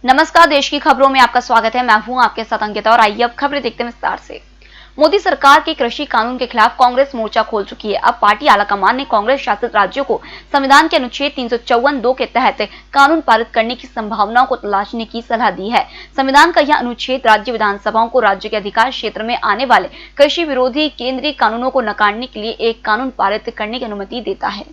नमस्कार, देश की खबरों में आपका स्वागत है। मैं हूं आपके साथ अंकिता और आइए अब खबरें देखते हैं विस्तार से। मोदी सरकार के कृषि कानून के खिलाफ कांग्रेस मोर्चा खोल चुकी है। अब पार्टी आलाकमान ने कांग्रेस शासित राज्यों को संविधान के अनुच्छेद 354(2) के तहत कानून पारित करने की संभावनाओं को तलाशने की सलाह दी है। संविधान का यह अनुच्छेद राज्य विधानसभाओं को राज्य के अधिकार क्षेत्र में आने वाले कृषि विरोधी केंद्रीय कानूनों को नकारने के लिए एक कानून पारित करने की अनुमति देता है।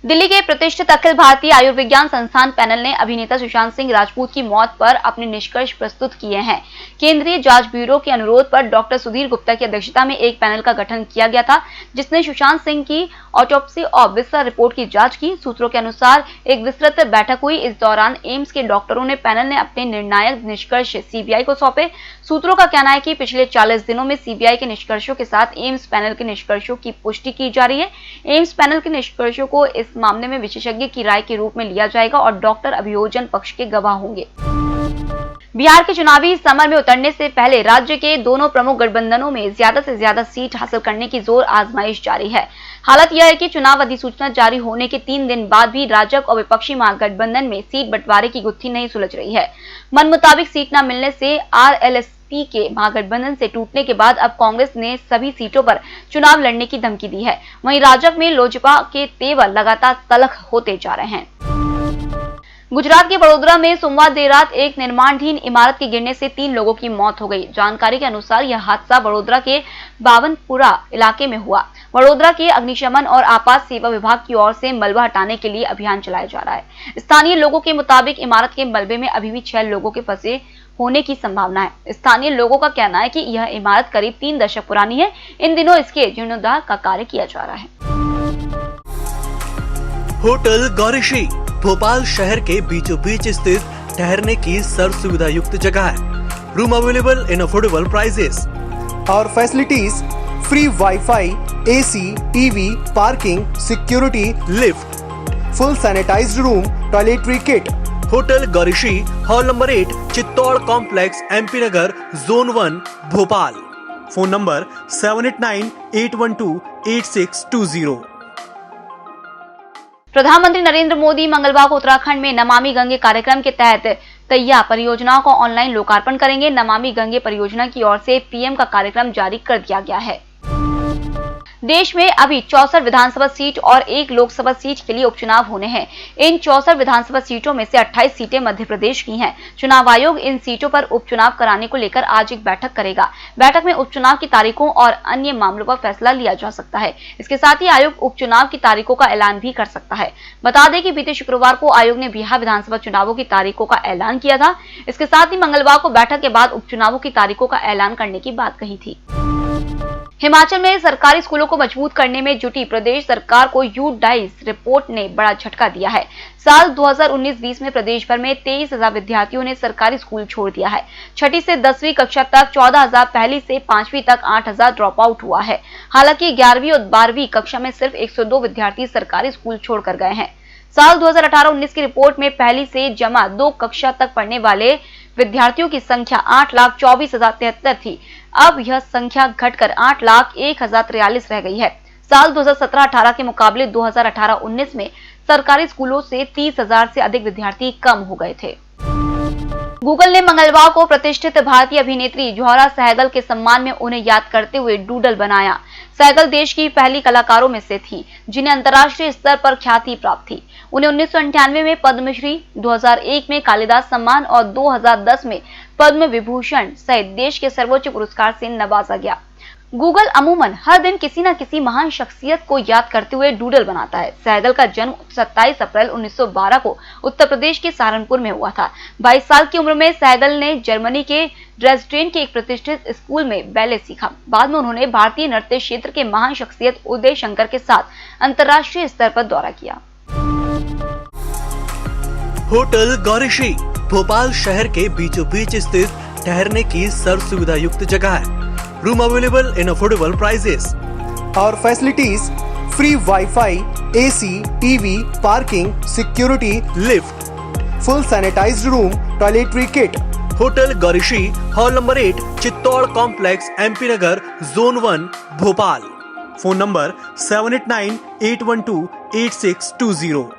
दिल्ली के प्रतिष्ठित अखिल भारतीय आयुर्विज्ञान संस्थान पैनल ने अभिनेता सुशांत सिंह राजपूत की मौत पर अपने निष्कर्ष प्रस्तुत किए हैं। केंद्रीय जांच ब्यूरो के अनुरोध पर डॉक्टर सुधीर गुप्ता की अध्यक्षता में एक पैनल का गठन किया गया था, जिसने सुशांत सिंह की ऑटोप्सी और विस्तार रिपोर्ट की जांच की। सूत्रों के अनुसार एक विस्तृत बैठक हुई। इस दौरान एम्स के डॉक्टरों ने पैनल ने अपने निर्णायक निष्कर्ष सीबीआई को सौंपे। सूत्रों का कहना है कि पिछले 40 दिनों में सीबीआई के निष्कर्षों के साथ एम्स पैनल के निष्कर्षों की पुष्टि की जा रही है। एम्स पैनल के निष्कर्षों को इस मामले में विशेषज्ञ की राय के रूप में लिया जाएगा और डॉक्टर अभियोजन पक्ष के गवाह होंगे। बिहार के चुनावी समर में उतरने से पहले राज्य के दोनों प्रमुख गठबंधनों में ज्यादा से ज्यादा सीट हासिल करने की जोर आजमाइश जारी है। हालत यह है कि चुनाव अधिसूचना जारी होने के 3 दिन बाद भी राजग और विपक्षी महागठबंधन में सीट बंटवारे की गुत्थी नहीं सुलझ रही है। मन मुताबिक सीट न मिलने से आरएलएसपी के महागठबंधन से टूटने के बाद अब कांग्रेस ने सभी सीटों पर चुनाव लड़ने की धमकी दी है। वहीं राजग में लोजपा के तेवर लगातार तल्ख होते जा रहे हैं। गुजरात के वडोदरा में सोमवार देर रात एक निर्माणाधीन इमारत के गिरने से 3 लोगों की मौत हो गई। जानकारी के अनुसार यह हादसा वडोदरा के बावनपुरा इलाके में हुआ। वडोदरा के अग्निशमन और आपात सेवा विभाग की ओर से मलबा हटाने के लिए अभियान चलाया जा रहा है। स्थानीय लोगों के मुताबिक इमारत के मलबे में अभी भी 6 लोगों के फंसे होने की संभावना है। स्थानीय लोगों का कहना है कि यह इमारत करीब 3 दशक पुरानी है। इन दिनों इसके जीर्णोद्धार का कार्य किया जा रहा है। होटल गौरीशी भोपाल शहर के बीचों बीच स्थित ठहरने की सर्व सुविधा युक्त जगह है। Room available in affordable prices और facilities free wifi, AC, TV, parking, security, lift, full sanitised room, toiletry kit. Hotel Gaurishi, hall number 8, Chittor complex, MP Nagar, zone 1, Bhopal. Phone number 7898128620। प्रधानमंत्री नरेंद्र मोदी मंगलवार को उत्तराखंड में नमामि गंगे कार्यक्रम के तहत तैयार परियोजनाओं का ऑनलाइन लोकार्पण करेंगे। नमामि गंगे परियोजना की ओर से पीएम का कार्यक्रम जारी कर दिया गया है। देश में अभी 64 विधानसभा सीट और 1 लोकसभा सीट के लिए उपचुनाव होने हैं। इन 64 विधानसभा सीटों में से 28 सीटें मध्य प्रदेश की हैं। चुनाव आयोग इन सीटों पर उपचुनाव कराने को लेकर आज एक बैठक करेगा। बैठक में उपचुनाव की तारीखों और अन्य मामलों पर फैसला लिया जा सकता है। इसके साथ ही आयोग उपचुनाव की तारीखों का ऐलान भी कर सकता है। बता दें कि बीते शुक्रवार को आयोग ने बिहार विधानसभा चुनावों की तारीखों का ऐलान किया था। इसके साथ ही मंगलवार को बैठक के बाद उपचुनावों की तारीखों का ऐलान करने की बात कही थी। हिमाचल में सरकारी स्कूलों को मजबूत करने में जुटी प्रदेश सरकार को यूडाइस रिपोर्ट ने बड़ा झटका दिया है। साल 2019-20 में प्रदेश भर में 23,000 विद्यार्थियों ने सरकारी स्कूल छोड़ दिया है। 6ठी से 10वीं कक्षा तक 14,000, पहली से 5वीं तक 8,000 ड्रॉप आउट हुआ है। हालांकि 11वीं और 12वीं कक्षा में सिर्फ 102 विद्यार्थी सरकारी स्कूल छोड़कर गए हैं। साल 2018-19 की रिपोर्ट में पहली से जमा 2 कक्षा तक पढ़ने वाले विद्यार्थियों की संख्या 8,24,073 थी। अब यह संख्या घटकर 8,01,043 रह गई है। साल 2017-18 के मुकाबले 2018-19 में सरकारी स्कूलों से 30,000 से अधिक विद्यार्थी कम हो गए थे। गूगल ने मंगलवार को प्रतिष्ठित भारतीय अभिनेत्री ज़ोहरा सहगल के सम्मान में उन्हें याद करते हुए डूडल बनाया। सहगल देश की पहली कलाकारों में से थी जिन्हें अंतर्राष्ट्रीय स्तर पर ख्याति प्राप्त थी। उन्हें 1998 में पद्मश्री, 2001 में कालिदास सम्मान और 2010 में पद्म विभूषण सहित देश के सर्वोच्च पुरस्कार से नवाजा गया। गूगल अमूमन हर दिन किसी न किसी महान शख्सियत को याद करते हुए डूडल बनाता है। सहगल का जन्म 27 अप्रैल 1912 को उत्तर प्रदेश के सहारनपुर में हुआ था। 22 साल की उम्र में सहगल ने जर्मनी के ड्रेसडेन के एक प्रतिष्ठित स्कूल में बैले सीखा। बाद में उन्होंने भारतीय नृत्य क्षेत्र के महान शख्सियत उदय शंकर के साथ अंतर्राष्ट्रीय स्तर पर दौरा किया। होटल गौरीशी भोपाल शहर के बीचों बीच स्थित ठहरने की सर्व सुविधा युक्त जगह है। Room available in affordable prices और facilities free wifi, AC, TV, parking, security, lift, full sanitised room, toiletry kit. Hotel Gaurishi, hall number 8, Chittor complex, MP Nagar, zone 1, Bhopal. Phone number 7898128620।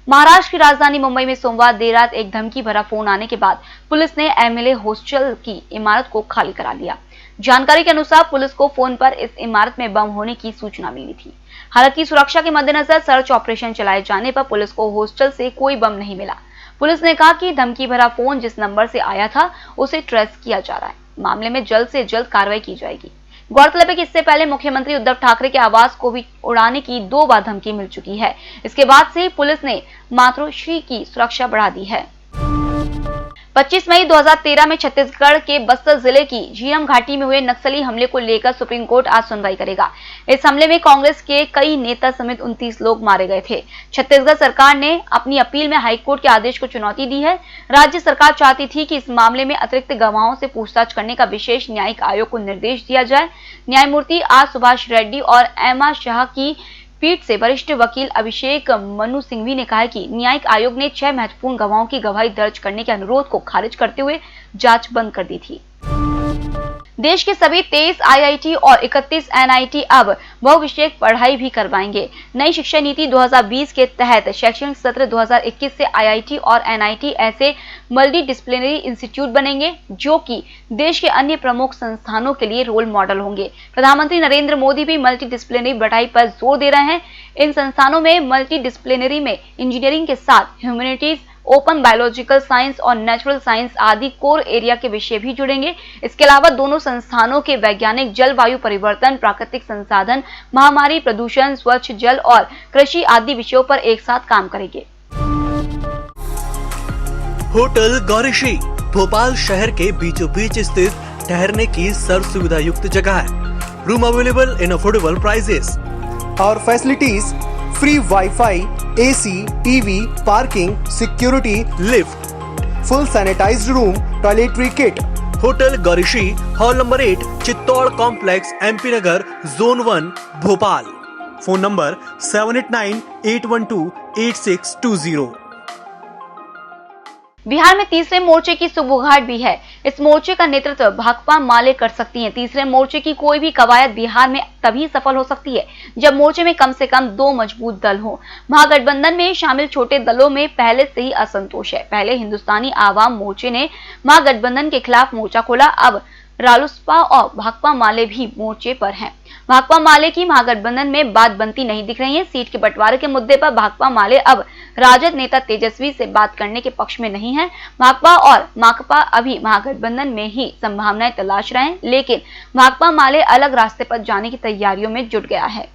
Maharashtra की राजधानी मुंबई में सोमवार देर रात एक धमकी भरा फोन आने के बाद पुलिस ने एमएलए हॉस्टल की इमारत को खाली करा लिया। जानकारी के अनुसार पुलिस को फोन पर इस इमारत में बम होने की सूचना मिली थी। हालत की सुरक्षा के मद्देनजर सर्च ऑपरेशन चलाए जाने पर पुलिस को हॉस्टल से कोई बम नहीं मिला। पुलिस ने कहा कि धमकी भरा फोन जिस नंबर से आया था उसे ट्रेस किया जा रहा है। मामले में जल्द से जल्द कार्रवाई की जाएगी। गौरतलब है कि इससे पहले मुख्यमंत्री उद्धव ठाकरे के आवास को भी उड़ाने की 2 बार धमकी मिल चुकी है। इसके बाद से पुलिस ने मातोश्री की सुरक्षा बढ़ा दी है। 25 मई 2013 में छत्तीसगढ़ के बस्तर जिले की झीरम घाटी में हुए नक्सली हमले को लेकर सुप्रीम कोर्ट आज सुनवाई करेगा। इस हमले में कांग्रेस के कई नेता समेत 29 लोग मारे गए थे। छत्तीसगढ़ सरकार ने अपनी अपील में हाईकोर्ट के आदेश को चुनौती दी है। राज्य सरकार चाहती थी कि इस मामले में अतिरिक्त गवाहों से पूछताछ करने का विशेष न्यायिक आयोग को निर्देश दिया जाए। न्यायमूर्ति आर सुभाष रेड्डी और एम शाह की पीठ से वरिष्ठ वकील अभिषेक मनु सिंघवी ने कहा है कि न्यायिक आयोग ने 6 महत्वपूर्ण गवाहों की गवाही दर्ज करने के अनुरोध को खारिज करते हुए जांच बंद कर दी थी। देश के सभी 23 आईआईटी और 31 एनआईटी अब बहुविषयक पढ़ाई भी करवाएंगे। नई शिक्षा नीति 2020 के तहत शैक्षणिक सत्र 2021 से आईआईटी और एनआईटी ऐसे मल्टी डिसिप्लिनरी इंस्टीट्यूट बनेंगे जो कि देश के अन्य प्रमुख संस्थानों के लिए रोल मॉडल होंगे। प्रधानमंत्री नरेंद्र मोदी भी मल्टी डिसिप्लिनरी पढ़ाई पर जोर दे रहे हैं। इन संस्थानों में मल्टी डिसिप्लिनरी में इंजीनियरिंग के साथ ह्यूमैनिटीज, ओपन बायोलॉजिकल साइंस और नेचुरल साइंस आदि कोर एरिया के विषय भी जुड़ेंगे। इसके अलावा दोनों संस्थानों के वैज्ञानिक जलवायु परिवर्तन, प्राकृतिक संसाधन, महामारी, प्रदूषण, स्वच्छ जल और कृषि आदि विषयों पर एक साथ काम करेंगे। होटल गौरीश्री भोपाल शहर के बीचों बीच स्थित ठहरने की सर्व सुविधा युक्त जगह है। Room available in affordable prices और facilities free wifi, AC, TV, parking, security, lift, full sanitised room, toiletry kit. Hotel Gaurishree, hall number 8, Chittor complex, MP Nagar, zone 1, Bhopal. Phone number 7898128620। Bihar में तीसरे मोर्चे की सुबुगाहट भी है। इस मोर्चे का नेतृत्व भाकपा माले कर सकती हैं। तीसरे मोर्चे की कोई भी कवायद बिहार में तभी सफल हो सकती है जब मोर्चे में कम से कम 2 मजबूत दल हों। महागठबंधन में शामिल छोटे दलों में पहले से ही असंतोष है। पहले हिंदुस्तानी आवाम मोर्चे ने महागठबंधन के खिलाफ मोर्चा खोला, अब रालोसपा और भाकपा माले भी मोर्चे पर हैं। भाकपा माले की महागठबंधन में बात बनती नहीं दिख रही है। सीट के बंटवारे के मुद्दे पर भाकपा माले अब राजद नेता तेजस्वी से बात करने के पक्ष में नहीं है। भाकपा और माकपा अभी महागठबंधन में ही संभावनाएं तलाश रहे हैं, लेकिन भाकपा माले अलग रास्ते पर जाने की तैयारियों में जुट गया है।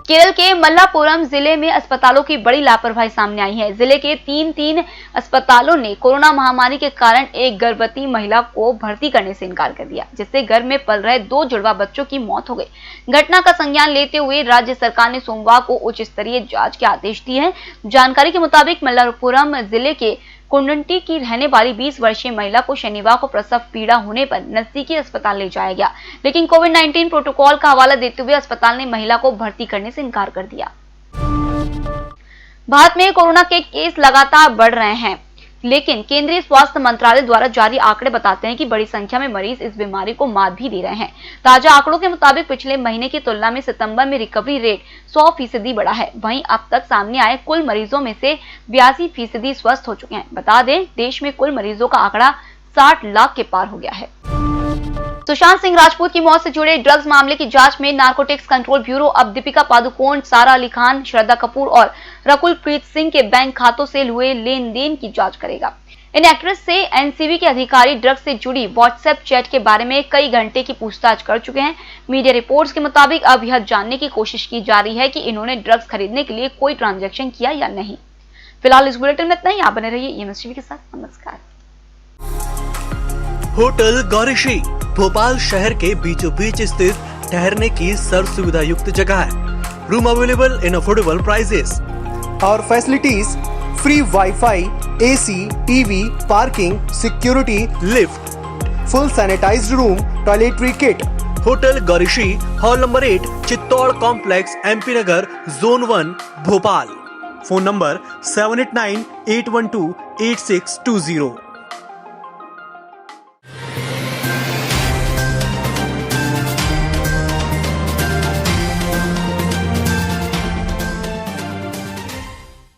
केरल के मल्लापुरम जिले में अस्पतालों की बड़ी लापरवाही सामने आई है। जिले के 3 अस्पतालों ने कोरोना महामारी के कारण एक गर्भवती महिला को भर्ती करने से इनकार कर दिया, जिससे गर्भ में पल रहे 2 जुड़वा बच्चों की मौत हो गई। घटना का संज्ञान लेते हुए राज्य सरकार ने सोमवार को उच्च स्तरीय जांच के आदेश दिए हैं। जानकारी के मुताबिक मल्लापुरम जिले के कुंडटी की रहने वाली 20 वर्षीय महिला को शनिवार को प्रसव पीड़ा होने पर नजदीकी अस्पताल ले जाया गया, लेकिन कोविड-19 प्रोटोकॉल का हवाला देते हुए अस्पताल ने महिला को भर्ती करने से इनकार कर दिया। भारत में कोरोना के केस लगातार बढ़ रहे हैं, लेकिन केंद्रीय स्वास्थ्य मंत्रालय द्वारा जारी आंकड़े बताते हैं कि बड़ी संख्या में मरीज इस बीमारी को मात भी दे रहे हैं। ताजा आंकड़ों के मुताबिक पिछले महीने की तुलना में सितंबर में रिकवरी रेट 100% बढ़ा है। वहीं अब तक सामने आए कुल मरीजों में से 82% स्वस्थ हो चुके हैं। बता दें, देश में कुल मरीजों का आंकड़ा 60 लाख के पार हो गया है। सुशांत सिंह राजपूत की मौत से जुड़े ड्रग्स मामले की जांच में नारकोटिक्स कंट्रोल ब्यूरो अब दीपिका पादुकोण, सारा अली खान, श्रद्धा कपूर और रकुल प्रीत सिंह के बैंक खातों से हुए लेन देन की जांच करेगा। इन एक्ट्रेस से एनसीबी के अधिकारी ड्रग्स से जुड़ी व्हाट्सएप चैट के बारे में कई घंटे की पूछताछ कर चुके हैं। मीडिया रिपोर्ट्स के मुताबिक अब यह जानने की कोशिश की जा रही है कि इन्होंने ड्रग्स खरीदने के लिए कोई ट्रांजैक्शन किया या नहीं। फिलहाल इस बुलेटिन में इतना ही। आप बने रहिए EMS टीवी के साथ। नमस्कार। होटल गौरीश्री भोपाल शहर के बीचों बीच स्थित ठहरने की सर्व सुविधा युक्त जगह है। Room available in affordable prices और facilities free wifi, AC, TV, parking, security, lift, full sanitised room, toiletry kit. Hotel Gaurishree, hall number 8, Chittor complex, MP Nagar, zone 1, Bhopal. Phone number 7898128620।